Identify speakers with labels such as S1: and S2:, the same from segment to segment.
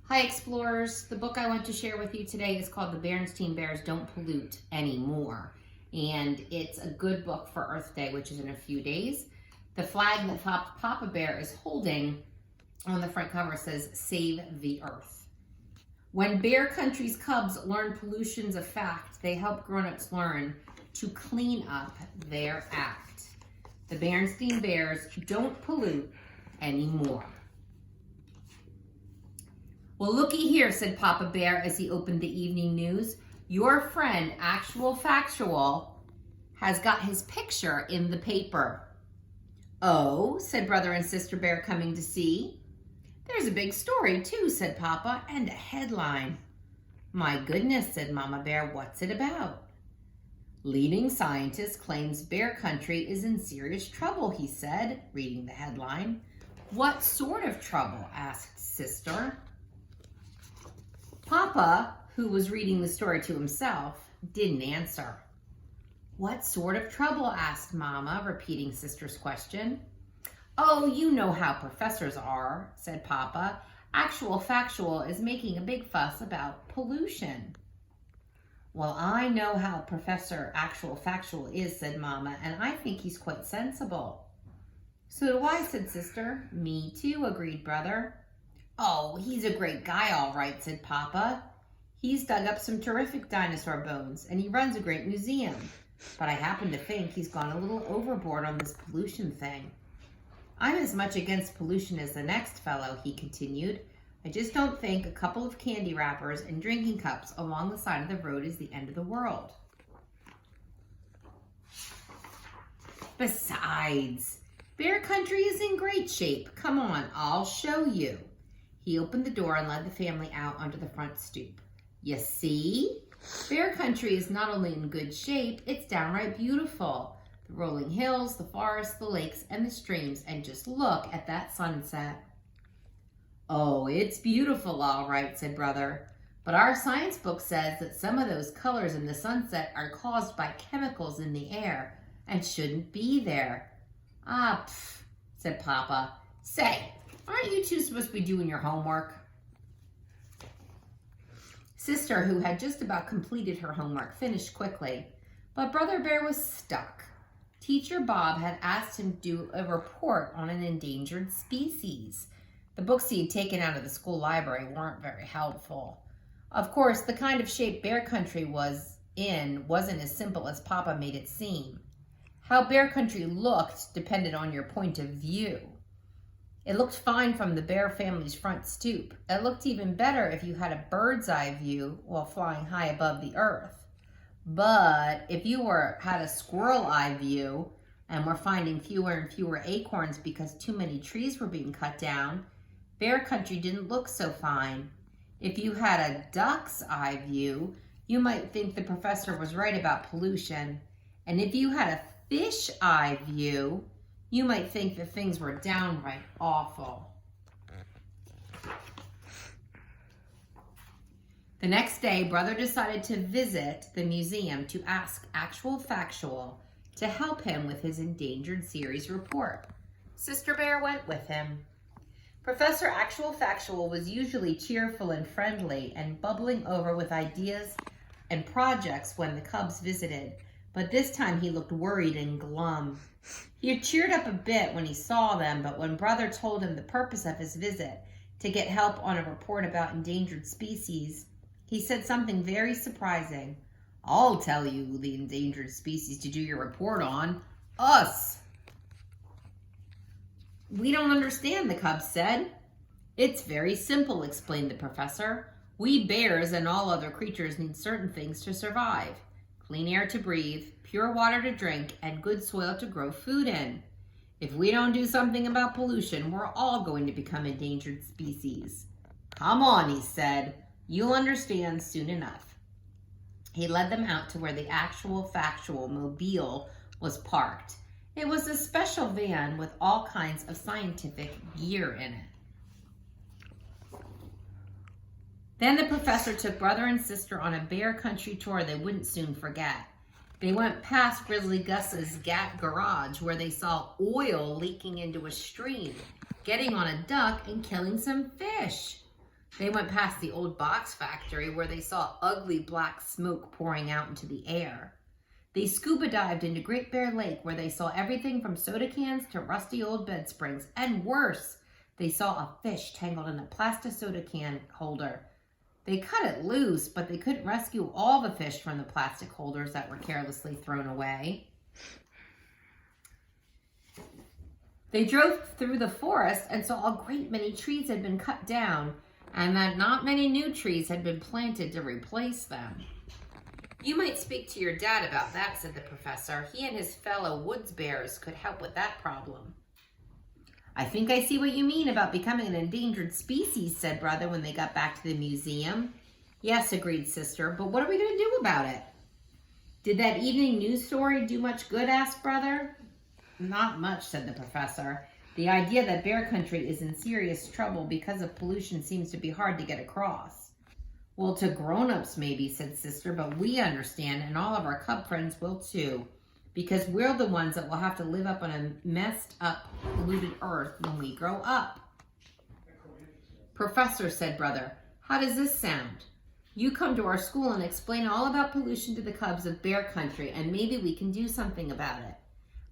S1: Hi Explorers, the book I want to share with you today is called The Berenstain Bears Don't Pollute Anymore. And it's a good book for Earth Day, which is in a few days. The flag that Papa Bear is holding on the front cover says, Save the Earth. When Bear Country's cubs learn pollution's a fact, they help grown-ups learn to clean up their act. The Berenstain Bears don't pollute anymore. Well, looky here, said Papa Bear as he opened the evening news. Your friend, Actual Factual, has got his picture in the paper. Oh, said Brother and Sister Bear coming to see. There's a big story too, said Papa, and a headline. My goodness, said Mama Bear, what's it about? Leading scientist claims Bear Country is in serious trouble, he said, reading the headline. What sort of trouble? Asked Sister. Papa, who was reading the story to himself, didn't answer. What sort of trouble? Asked Mama, repeating Sister's question. Oh, you know how professors are, said Papa. Actual Factual is making a big fuss about pollution. Well, I know how Professor Actual Factual is, said Mama, and I think he's quite sensible. So do I, said Sister. Me too, agreed Brother. Oh, he's a great guy, all right, said Papa. He's dug up some terrific dinosaur bones, and he runs a great museum. But I happen to think he's gone a little overboard on this pollution thing. I'm as much against pollution as the next fellow, he continued. I just don't think a couple of candy wrappers and drinking cups along the side of the road is the end of the world. Besides, Bear Country is in great shape. Come on, I'll show you. He opened the door and led the family out onto the front stoop. You see? Bear Country is not only in good shape, it's downright beautiful. The rolling hills, the forests, the lakes, and the streams, and just look at that sunset. Oh, it's beautiful, all right, said Brother. But our science book says that some of those colors in the sunset are caused by chemicals in the air and shouldn't be there. Ah, pff, said Papa. Say, aren't you two supposed to be doing your homework? Sister, who had just about completed her homework, finished quickly, but Brother Bear was stuck. Teacher Bob had asked him to do a report on an endangered species. The books he had taken out of the school library weren't very helpful. Of course, the kind of shape Bear Country was in wasn't as simple as Papa made it seem. How Bear Country looked depended on your point of view. It looked fine from the Bear family's front stoop. It looked even better if you had a bird's eye view while flying high above the earth. But if you had a squirrel eye view and were finding fewer and fewer acorns because too many trees were being cut down, Bear Country didn't look so fine. If you had a duck's eye view, you might think the professor was right about pollution. And if you had a fish eye view, you might think that things were downright awful. The next day, Brother decided to visit the museum to ask Actual Factual to help him with his endangered series report. Sister Bear went with him. Professor Actual Factual was usually cheerful and friendly and bubbling over with ideas and projects when the cubs visited, but this time he looked worried and glum. He had cheered up a bit when he saw them, but when Brother told him the purpose of his visit, to get help on a report about endangered species, he said something very surprising. I'll tell you the endangered species to do your report on. Us. We don't understand, the cubs said. It's very simple, explained the professor. We bears and all other creatures need certain things to survive. Clean air to breathe, pure water to drink, and good soil to grow food in. If we don't do something about pollution, we're all going to become endangered species. Come on, he said. You'll understand soon enough. He led them out to where the Actual Factual mobile was parked. It was a special van with all kinds of scientific gear in it. Then the professor took Brother and Sister on a Bear Country tour they wouldn't soon forget. They went past Grizzly Gus's garage where they saw oil leaking into a stream, getting on a duck and killing some fish. They went past the old box factory where they saw ugly black smoke pouring out into the air. They scuba dived into Great Bear Lake where they saw everything from soda cans to rusty old bed springs. And worse, they saw a fish tangled in a plastic soda can holder. They cut it loose, but they couldn't rescue all the fish from the plastic holders that were carelessly thrown away. They drove through the forest and saw a great many trees had been cut down, and that not many new trees had been planted to replace them. You might speak to your dad about that, said the professor. He and his fellow woods bears could help with that problem. I think I see what you mean about becoming an endangered species, said Brother when they got back to the museum. Yes, agreed Sister, but what are we going to do about it? Did that evening news story do much good, asked Brother. Not much, said the professor. The idea that bear country is in serious trouble because of pollution seems to be hard to get across. Well, to grown-ups maybe, said Sister, but we understand, and all of our cub friends will too, because we're the ones that will have to live up on a messed up, polluted earth when we grow up. Professor, said Brother, how does this sound? You come to our school and explain all about pollution to the cubs of bear country, and maybe we can do something about it.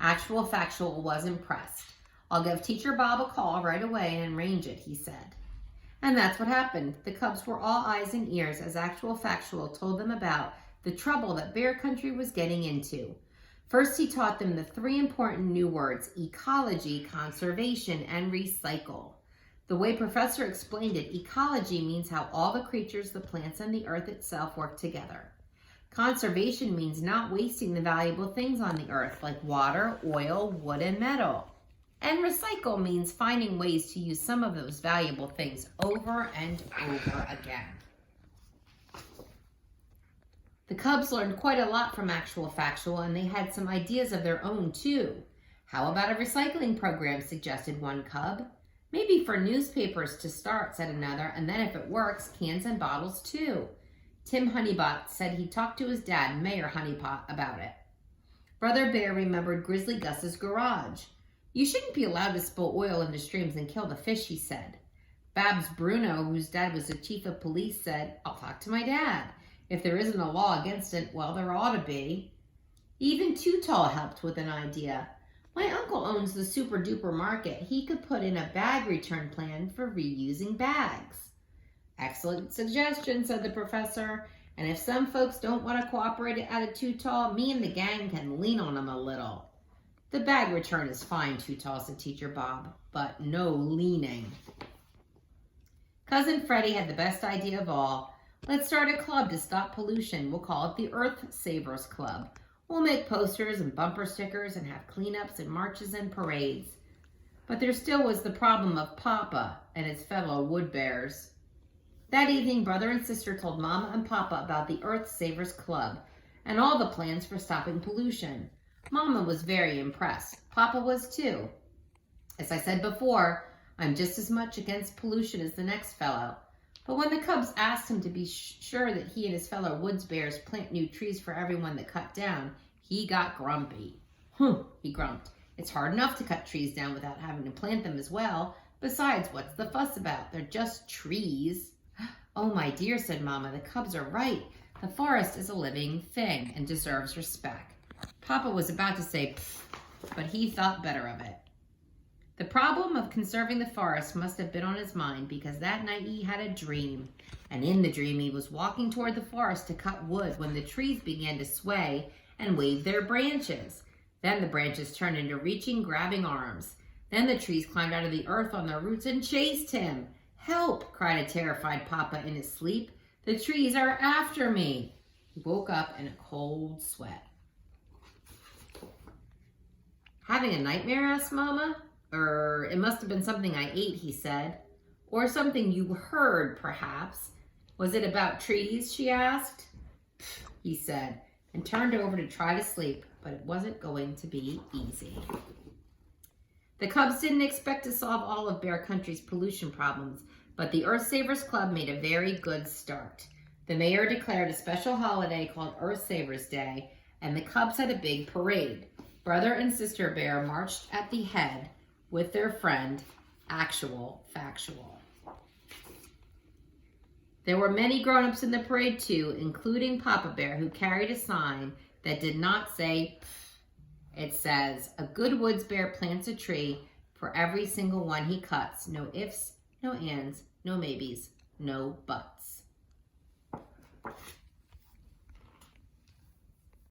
S1: Actual Factual was impressed. I'll give Teacher Bob a call right away and arrange it, he said. And that's what happened. The cubs were all eyes and ears as Actual Factual told them about the trouble that bear country was getting into. First, he taught them the 3 important new words, ecology, conservation, and recycle. The way Professor explained it, ecology means how all the creatures, the plants, and the earth itself work together. Conservation means not wasting the valuable things on the earth like water, oil, wood, and metal. And recycle means finding ways to use some of those valuable things over and over again. The cubs learned quite a lot from Actual Factual, and they had some ideas of their own too. How about a recycling program, suggested one cub. Maybe for newspapers to start, said another, and then if it works, cans and bottles too. Tim Honeybot said he talked to his dad, Mayor Honeypot, about it. Brother Bear remembered Grizzly Gus's garage. You shouldn't be allowed to spill oil into streams and kill the fish, he said. Babs Bruno, whose dad was the chief of police, said, I'll talk to my dad. If there isn't a law against it, well, there ought to be. Even Too Tall helped with an idea. My uncle owns the Super Duper Market. He could put in a bag return plan for reusing bags. Excellent suggestion, said the professor. And if some folks don't want to cooperate at a Too Tall, me and the gang can lean on them a little. The bag return is fine, Too Tall, said Teacher Bob, but no leaning. Cousin Freddie had the best idea of all. Let's start a club to stop pollution. We'll call it the Earth Savers Club. We'll make posters and bumper stickers and have cleanups and marches and parades. But there still was the problem of Papa and his fellow wood bears. That evening, Brother and Sister told Mama and Papa about the Earth Savers Club and all the plans for stopping pollution. Mama was very impressed. Papa was too. As I said before, I'm just as much against pollution as the next fellow. But when the cubs asked him to be sure that he and his fellow woods bears plant new trees for everyone that cut down, he got grumpy. He grumped. It's hard enough to cut trees down without having to plant them as well. Besides, what's the fuss about? They're just trees. Oh, my dear, said Mama, the cubs are right. The forest is a living thing and deserves respect. Papa was about to say, pfft, but he thought better of it. The problem of conserving the forest must have been on his mind because that night he had a dream. And in the dream he was walking toward the forest to cut wood when the trees began to sway and wave their branches. Then the branches turned into reaching, grabbing arms. Then the trees climbed out of the earth on their roots and chased him. Help, cried a terrified Papa in his sleep. The trees are after me. He woke up in a cold sweat. Having a nightmare, asked Mama. It must have been something I ate, he said. Or something you heard, perhaps. Was it about trees, she asked. He said, and turned over to try to sleep, but it wasn't going to be easy. The cubs didn't expect to solve all of Bear Country's pollution problems, but the Earth Savers Club made a very good start. The mayor declared a special holiday called Earth Savers Day, and the cubs had a big parade. Brother and Sister Bear marched at the head with their friend, Actual Factual. There were many grown-ups in the parade too, including Papa Bear, who carried a sign that did not say pff. It says, "A good woods bear plants a tree for every single one he cuts. No ifs, no ands, no maybes, no buts."